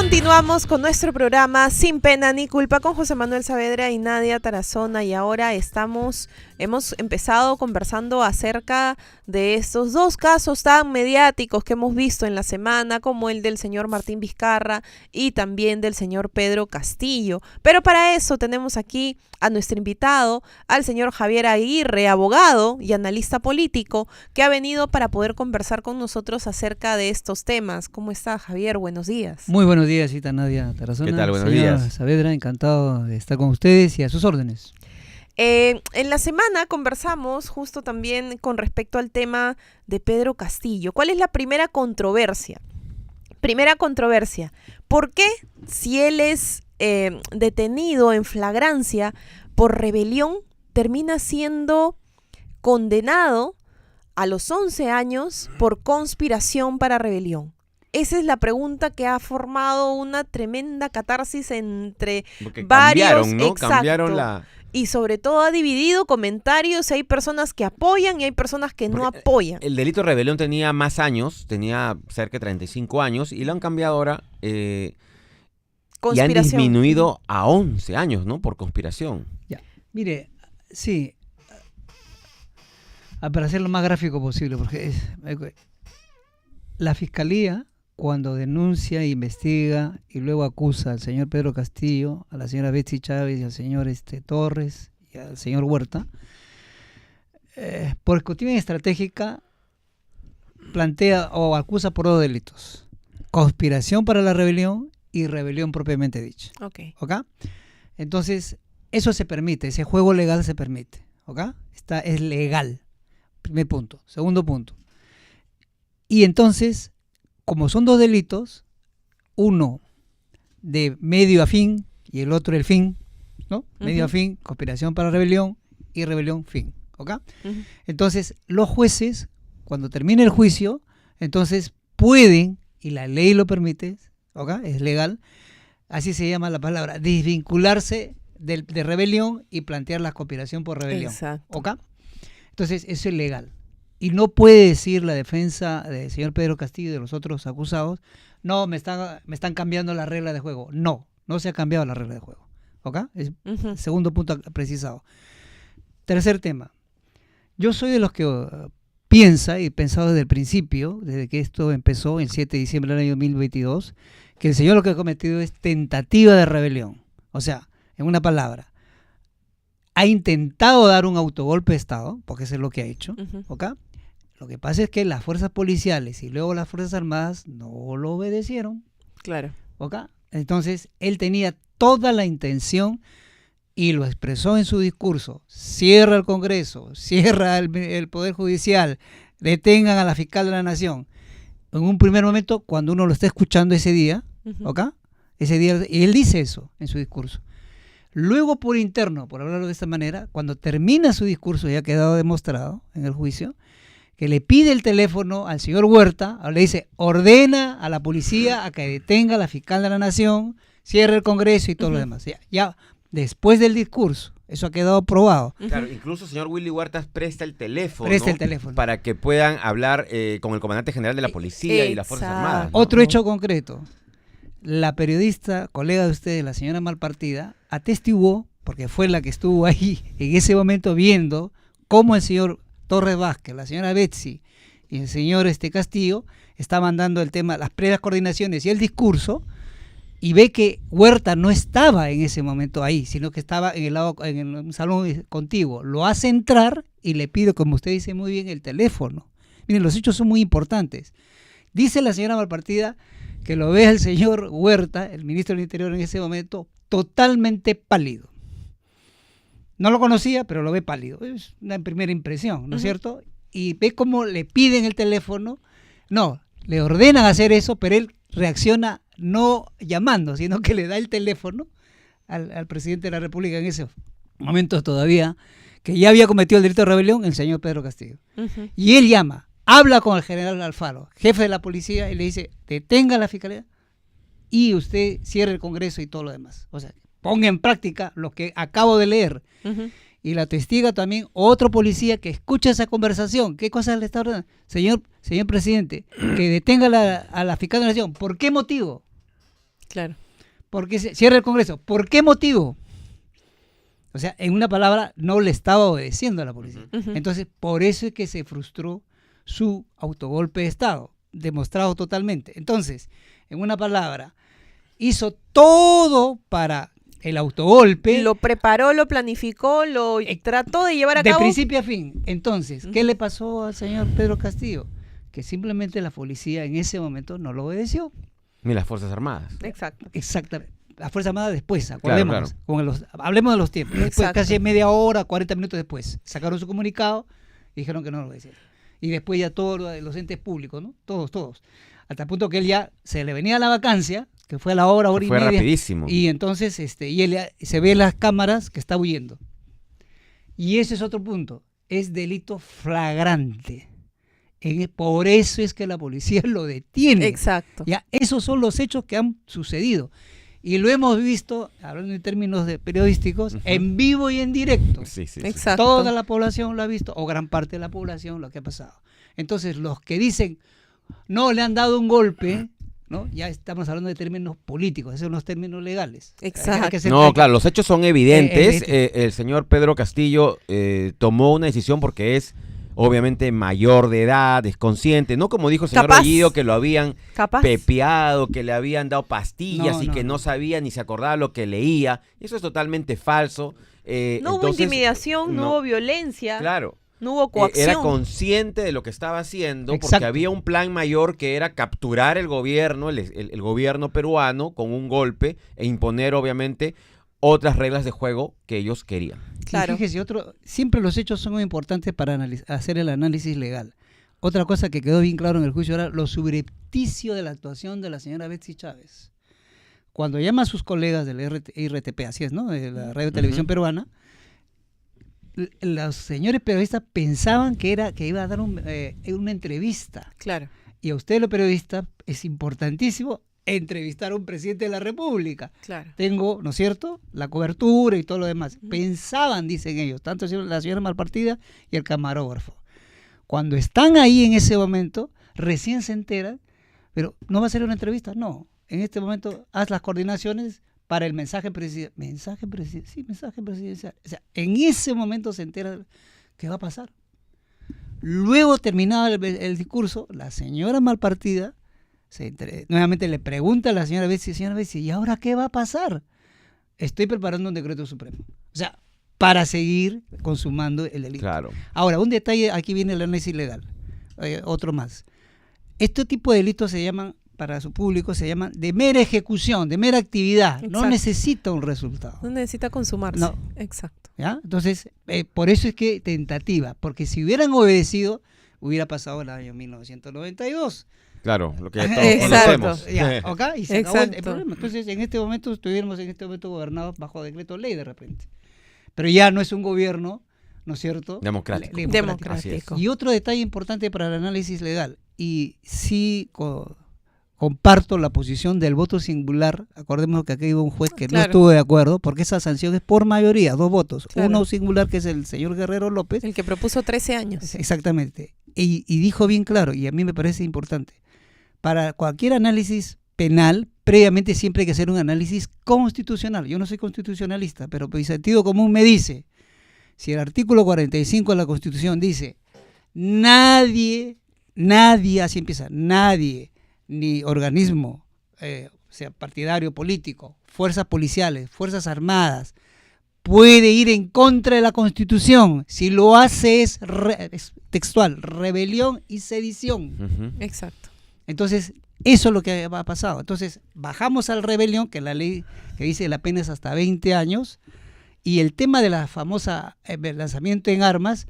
Continuamos con nuestro programa Sin Pena ni Culpa con José Manuel Saavedra y Nadia Tarazona, y ahora hemos empezado conversando acerca de estos dos casos tan mediáticos que hemos visto en la semana, como el del señor Martín Vizcarra y también del señor Pedro Castillo. Pero para eso tenemos aquí a nuestro invitado, al señor Javier Aguirre, abogado y analista político, que ha venido para poder conversar con nosotros acerca de estos temas. ¿Cómo está, Javier? Buenos días. Muy buenos días, Cita Nadia Tarazona. ¿Qué tal? Buenos Señora días. Saavedra, encantado de estar con ustedes y a sus órdenes. En la semana conversamos justo también con respecto al tema de Pedro Castillo. ¿Cuál es la primera controversia? ¿Por qué, si él es detenido en flagrancia por rebelión, termina siendo condenado a los 11 años por conspiración para rebelión? Esa es la pregunta que ha formado una tremenda catarsis entre Porque varios. cambiaron, ¿no? Exacto. Cambiaron la... Y sobre todo ha dividido comentarios. Hay personas que apoyan y hay personas que no apoyan. El delito de rebelión tenía más años, tenía cerca de 35 años, y lo han cambiado ahora y han disminuido a 11 años, ¿no? Por conspiración. Ya, mire, sí, para hacer lo más gráfico posible, porque la Fiscalía, cuando denuncia, investiga y luego acusa al señor Pedro Castillo, a la señora Betsy Chávez y al señor Torres y al señor Huerta, por cuestión estratégica plantea o acusa por dos delitos: conspiración para la rebelión y rebelión propiamente dicha. ¿Ok? Entonces, eso se permite, ese juego legal se permite. ¿Ok? Es legal. Primer punto. Segundo punto. Y entonces, como son dos delitos, uno de medio a fin y el otro el fin, ¿no? Medio a fin, conspiración para rebelión y rebelión fin, ¿ok? Entonces, los jueces, cuando termine el juicio, entonces pueden, y la ley lo permite, ¿ok? Es legal, así se llama la palabra, desvincularse de rebelión y plantear la conspiración por rebelión. Exacto. ¿Ok? Entonces, eso es legal. Y no puede decir la defensa del señor Pedro Castillo y de los otros acusados: no, me están cambiando la regla de juego. No se ha cambiado la regla de juego. ¿Ok? Es segundo punto precisado. Tercer tema. Yo soy de los que piensa, y he pensado desde el principio, desde que esto empezó el 7 de diciembre del año 2022, que el señor lo que ha cometido es tentativa de rebelión. O sea, en una palabra, ha intentado dar un autogolpe de Estado, porque eso es lo que ha hecho, ¿ok? Lo que pasa es que las fuerzas policiales y luego las fuerzas armadas no lo obedecieron. Claro. ¿Ok? Entonces, él tenía toda la intención y lo expresó en su discurso: cierra el Congreso, cierra el Poder Judicial, detengan a la fiscal de la Nación. En un primer momento, cuando uno lo está escuchando ese día, ¿ok? Ese día, y él dice eso en su discurso. Luego, por interno, por hablarlo de esta manera, cuando termina su discurso, ya ha quedado demostrado en el juicio, que le pide el teléfono al señor Huerta, le dice: ordena a la policía a que detenga a la fiscal de la Nación, cierre el Congreso y todo lo demás. Ya después del discurso, eso ha quedado probado. Claro, incluso el señor Willy Huertas presta el teléfono para que puedan hablar con el comandante general de la policía y las Fuerzas Armadas, ¿no? Otro hecho concreto: la periodista, colega de ustedes, la señora Malpartida, atestiguó, porque fue la que estuvo ahí en ese momento viendo cómo el señor Torres Vázquez, la señora Betsy y el señor Castillo estaban dando el tema, las previas coordinaciones y el discurso, y ve que Huerta no estaba en ese momento ahí, sino que estaba en el salón contiguo. Lo hace entrar y le pide, como usted dice muy bien, el teléfono. Miren, los hechos son muy importantes. Dice la señora Malpartida que lo ve al señor Huerta, el ministro del Interior en ese momento, totalmente pálido. No lo conocía, pero lo ve pálido. Es una primera impresión, ¿no es cierto? Y ve cómo le piden el teléfono. No, le ordenan hacer eso, pero él reacciona no llamando, sino que le da el teléfono al presidente de la República en ese momento todavía, que ya había cometido el delito de rebelión, el señor Pedro Castillo. Y él llama, habla con el general Alfaro, jefe de la policía, y le dice: detenga la fiscalía y usted cierre el Congreso y todo lo demás. O sea, ponga en práctica lo que acabo de leer. Y la testiga también otro policía que escucha esa conversación. ¿Qué cosa le está ordenando? Señor presidente, que detenga a la fiscal de la Nación. ¿Por qué motivo? Claro. Porque se cierra el Congreso. ¿Por qué motivo? O sea, en una palabra, no le estaba obedeciendo a la policía. Ujú. Entonces, por eso es que se frustró su autogolpe de Estado, demostrado totalmente. Entonces, en una palabra, hizo todo para el autogolpe. Lo preparó, lo planificó, lo trató de llevar a de cabo. principio a fin. Entonces, ¿qué le pasó al señor Pedro Castillo? Que simplemente la policía en ese momento no lo obedeció. Ni las Fuerzas Armadas. Exacto. Exactamente. La Fuerza Armada después, acordémonos. Claro. Hablemos de los tiempos. Después, Exacto. casi media hora, 40 minutos después, sacaron su comunicado y dijeron que no lo obedecían. Y después ya todos los entes públicos, ¿no? Todos. Hasta el punto que él ya se le venía la vacancia, que fue a la hora y Fue media. rapidísimo. Y entonces y él se ve en las cámaras que está huyendo. Y ese es otro punto. Es delito flagrante. Por eso es que la policía lo detiene. Exacto. Ya, esos son los hechos que han sucedido. Y lo hemos visto, hablando en términos periodísticos, en vivo y en directo. Sí. Exacto. Toda la población lo ha visto, o gran parte de la población, lo que ha pasado. Entonces, los que dicen, no, le han dado un golpe, ¿no? Ya estamos hablando de términos políticos, esos son los términos legales. Exacto. No, claro, los hechos son evidentes. Evidente. El señor Pedro Castillo tomó una decisión porque es obviamente mayor de edad, es consciente, no como dijo el señor Capaz. Bellido, que lo habían Capaz. pepeado, que le habían dado pastillas y No, que no sabía ni se acordaba lo que leía. Eso es totalmente falso. No hubo Entonces, intimidación, no hubo violencia, Claro. no hubo coacción. Era consciente de lo que estaba haciendo porque Exacto. había un plan mayor que era capturar el gobierno, el gobierno peruano con un golpe e imponer obviamente otras reglas de juego que ellos querían. Claro. Y fíjese, siempre los hechos son muy importantes para hacer el análisis legal. Otra cosa que quedó bien claro en el juicio era lo subrepticio de la actuación de la señora Betsy Chávez. Cuando llama a sus colegas del RTP, así es, ¿no? De la radio y televisión peruana, los señores periodistas pensaban que iba a dar una entrevista. Claro. Y a usted, los periodistas, es importantísimo entrevistar a un presidente de la República. Claro. Tengo, ¿no es cierto?, la cobertura y todo lo demás. Pensaban, dicen ellos, tanto la señora Malpartida y el camarógrafo. Cuando están ahí en ese momento, recién se enteran, pero ¿no va a ser una entrevista? No. En este momento, haz las coordinaciones para el mensaje presidencial. Mensaje presidencial. O sea, en ese momento se entera qué va a pasar. Luego, terminado el discurso, la señora Malpartida nuevamente le pregunta a la señora Betsy, ¿y ahora qué va a pasar? Estoy preparando un decreto supremo. O sea, para seguir consumando el delito. Claro. Ahora, un detalle, aquí viene el análisis legal. Otro más. Este tipo de delitos se llaman, para su público, se llaman de mera ejecución, de mera actividad. Exacto. No necesita un resultado. No necesita consumarse. No. Exacto. ¿Ya? Entonces, por eso es que tentativa, porque si hubieran obedecido, hubiera pasado el año 1992. Claro, lo que ya todos Exacto. conocemos. Ya, ¿ok? Y se acabó el Exacto. problema. Entonces, en este momento, estuviéramos gobernados bajo decreto ley de repente. Pero ya no es un gobierno, ¿no es cierto? Democrático. Democrático. Y otro detalle importante para el análisis legal, y sí comparto la posición del voto singular. Acordemos que aquí hubo un juez que Claro. no estuvo de acuerdo, porque esa sanción es por mayoría, 2 votos. Claro. Uno singular, que es el señor Guerrero López. El que propuso 13 años. Exactamente. Y dijo bien claro, y a mí me parece importante, para cualquier análisis penal, previamente siempre hay que hacer un análisis constitucional. Yo no soy constitucionalista, pero mi sentido común me dice, si el artículo 45 de la Constitución dice, nadie, así empieza, nadie, ni organismo, sea partidario, político, fuerzas policiales, fuerzas armadas, puede ir en contra de la Constitución. Si lo hace es textual, rebelión y sedición. Ujú. Exacto. Entonces, eso es lo que ha pasado. Entonces, bajamos al rebelión, que la ley que dice la pena es hasta 20 años, y el tema de la famosa lanzamiento en armas,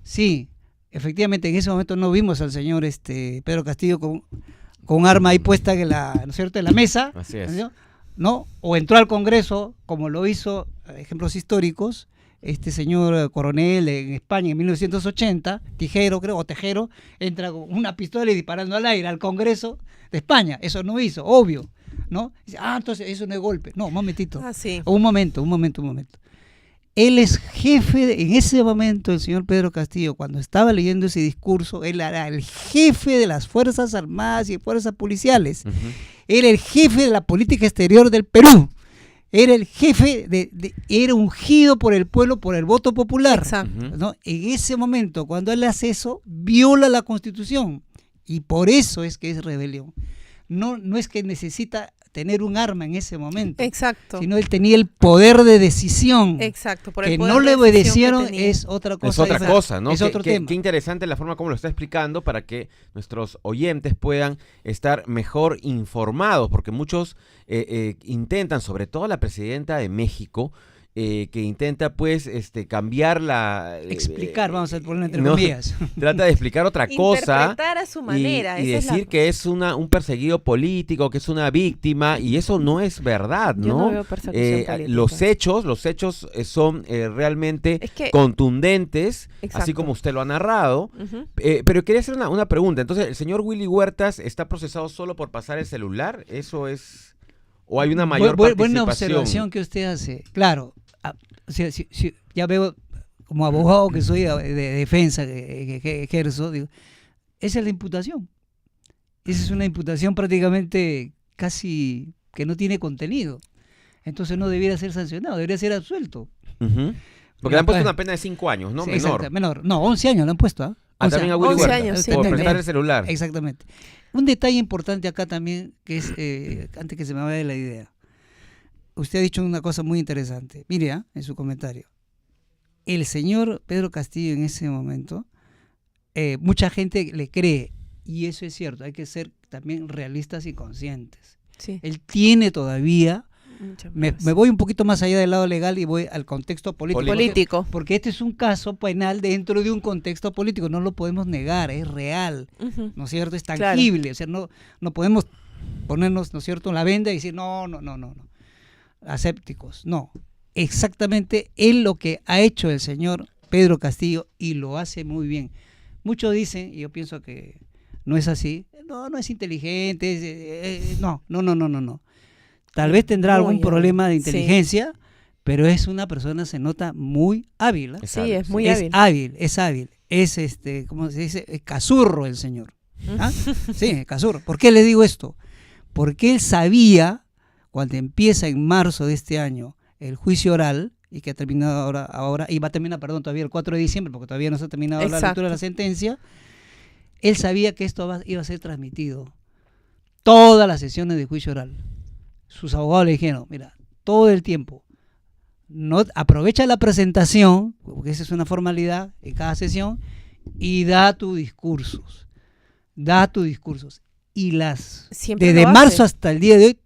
sí, efectivamente en ese momento no vimos al señor Pedro Castillo con un arma ahí puesta ¿no es cierto?, en la mesa, Así es. ¿no? O entró al Congreso, como lo hizo, ejemplos históricos, este señor coronel en España en 1980, Tejero, entra con una pistola y disparando al aire al Congreso de España. Eso no hizo, obvio, ¿no? Dice, entonces eso no es golpe. No, un momentito. Sí. Un momento. Él es jefe, en ese momento el señor Pedro Castillo, cuando estaba leyendo ese discurso, él era el jefe de las Fuerzas Armadas y Fuerzas Policiales. Ujú. era el jefe de la política exterior del Perú. Era el jefe, era ungido por el pueblo, por el voto popular. Exacto. ¿No? En ese momento, cuando él hace eso, viola la Constitución. Y por eso es que es rebelión. No es que necesita tener un arma en ese momento. Exacto. Sino él tenía el poder de decisión. Exacto. Por Que el poder no de le decisión obedecieron que tenía. es otra cosa. Es otra diferente. cosa, ¿no? Es otro tema. Qué interesante la forma como lo está explicando para que nuestros oyentes puedan estar mejor informados, porque muchos intentan, sobre todo la presidenta de México, que intenta pues cambiar la... Explicar, vamos a ponerlo entre no, comillas. Trata de explicar otra cosa. Interpretar a su manera. Y esa es decir que es un perseguido político, que es una víctima, y eso no es verdad, Yo no veo persecución política. Los hechos son realmente Es que- contundentes, Exacto. así como usted lo ha narrado. Ujú. Pero quería hacer una pregunta. Entonces, ¿el señor Willy Huertas está procesado solo por pasar el celular? ¿Eso es...? ¿O hay una mayor Buena participación? observación que usted hace. Claro, ya veo como abogado que soy de defensa que ejerzo, digo, esa es la imputación. Esa es una imputación prácticamente casi que no tiene contenido. Entonces no debiera ser sancionado, debería ser absuelto. Ujú. Porque le han puesto una pena de 5 años, ¿no? Sí, Menor. exacto, menor. No, 11 años le han puesto. ¿Ah? También a Willy 11 Huertas. años, sí. Por También. prestar el celular. Exactamente. Un detalle importante acá también, que es, antes que se me vaya la idea. Usted ha dicho una cosa muy interesante. Mire, en su comentario. El señor Pedro Castillo en ese momento, mucha gente le cree, y eso es cierto, hay que ser también realistas y conscientes. Sí. Él tiene todavía, Muchas me gracias. voy un poquito más allá del lado legal y voy al contexto político. Político. Porque este es un caso penal dentro de un contexto político, no lo podemos negar, es real. Ujú. ¿No es cierto? Es Claro. tangible, o sea, no podemos ponernos, ¿no es cierto?, la venda y decir, no, asépticos, no. Exactamente él lo que ha hecho el señor Pedro Castillo, y lo hace muy bien. Muchos dicen, y yo pienso que no es así, no es inteligente, no. Tal vez tendrá Muy algún problema de hábil, inteligencia, pero es una persona, se nota muy hábil. ¿Ah? Es Sí, hábil, es muy es hábil. hábil, es hábil, es ¿cómo se dice? Es cazurro el señor. ¿Ah? Sí, cazurro. ¿Por qué le digo esto? Porque él sabía, cuando empieza en marzo de este año el juicio oral, y que ha terminado ahora y va a terminar, todavía el 4 de diciembre, porque todavía no se ha terminado la Exacto. lectura de la sentencia, él sabía que esto iba a ser transmitido. Todas las sesiones de juicio oral. Sus abogados le dijeron, mira, todo el tiempo, no aprovecha la presentación, porque esa es una formalidad en cada sesión, y da tus discursos. Y Siempre desde lo hace. marzo hasta el día de hoy,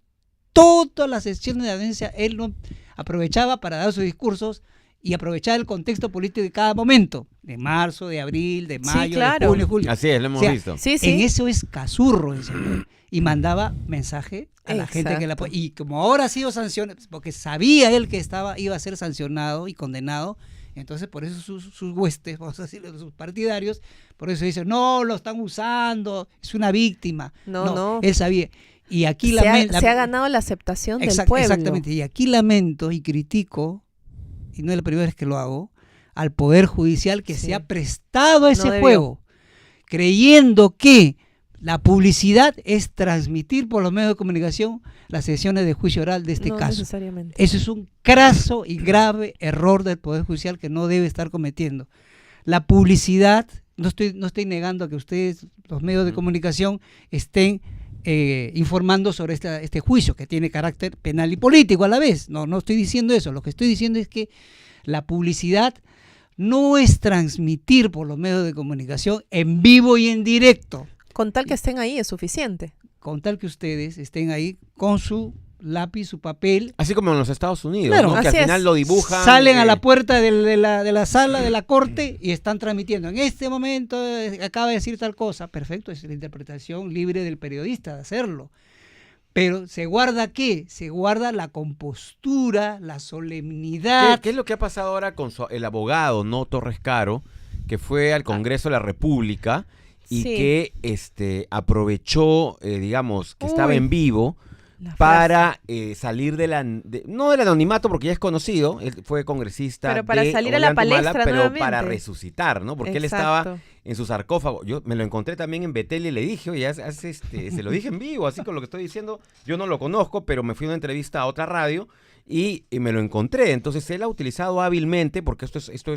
todas las sesiones de audiencia, él no aprovechaba para dar sus discursos y aprovechaba el contexto político de cada momento, de marzo, de abril, de mayo, claro. de junio, julio. Así es, lo hemos O sea, visto. Sí, sí. En eso es cazurro el señor. Y mandaba mensaje a la gente que la Exacto. Y como ahora ha sido sancionado, porque sabía él que iba a ser sancionado y condenado, entonces por eso sus huestes, vamos a decir, sus partidarios, por eso dicen, no, lo están usando, es una víctima. No. Él sabía. Y aquí se ha ganado la aceptación del pueblo. Exactamente. Y aquí lamento y critico, y no es la primera vez que lo hago, al Poder Judicial que Sí. se ha prestado a ese No debió. juego, creyendo que la publicidad es transmitir por los medios de comunicación las sesiones de juicio oral de este No caso. necesariamente. Eso es un craso y grave error del Poder Judicial que no debe estar cometiendo. La publicidad, no estoy negando que ustedes, los medios de comunicación, estén informando sobre este juicio que tiene carácter penal y político a la vez. No estoy diciendo eso. Lo que estoy diciendo es que la publicidad no es transmitir por los medios de comunicación en vivo y en directo. Con tal que estén ahí es suficiente. Con tal que ustedes estén ahí con su lápiz, su papel, Así como en los Estados Unidos, Claro. ¿no? Que al Así es. final lo dibujan. salen a la puerta de la sala de la corte y están transmitiendo. En este momento acaba de decir tal cosa. Perfecto, es la interpretación libre del periodista de hacerlo. Pero ¿se guarda qué? Se guarda la compostura, la solemnidad. ¿Qué es lo que ha pasado ahora con el abogado, no Torres Caro, que fue al Congreso de la República y Sí. que aprovechó, digamos, que estaba Uy. en vivo La para salir no del anonimato, porque ya es conocido, él fue congresista Pero para de salir a la Ollanta Humala, palestra pero nuevamente. para resucitar, ¿no? Porque él Exacto. estaba en su sarcófago. Yo me lo encontré también en Betel y le dije, oye, se lo dije en vivo, así con lo que estoy diciendo. Yo no lo conozco, pero me fui a una entrevista a otra radio y me lo encontré. Entonces él ha utilizado hábilmente, porque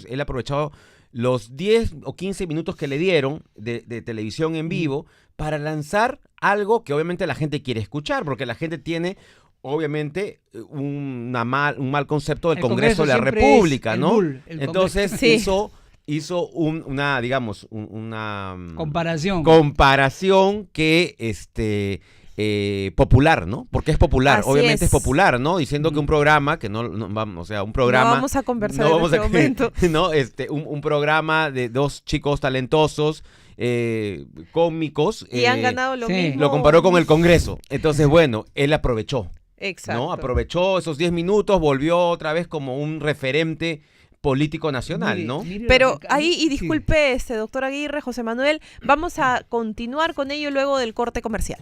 él ha aprovechado los 10 o 15 minutos que le dieron de televisión en vivo para lanzar algo que obviamente la gente quiere escuchar, porque la gente tiene obviamente un mal concepto del El Congreso de la siempre República, es el ¿no? bull, el Entonces Congreso. hizo una comparación que popular, ¿no? Porque es popular, Así obviamente es es. popular, ¿no? Diciendo que un programa, que no vamos, o sea, un programa... No vamos a conversar no en vamos este a- momento. ¿no? Un programa de dos chicos talentosos, cómicos. Y han ganado lo sí. mismo. Lo comparó con el Congreso. Entonces, bueno, él aprovechó, Exacto. ¿no? Aprovechó esos 10 minutos, volvió otra vez como un referente político nacional, Mire, ¿no? mire lo Pero que- ahí, y sí. disculpe, doctor Aguirre, José Manuel, vamos a continuar con ello luego del corte comercial.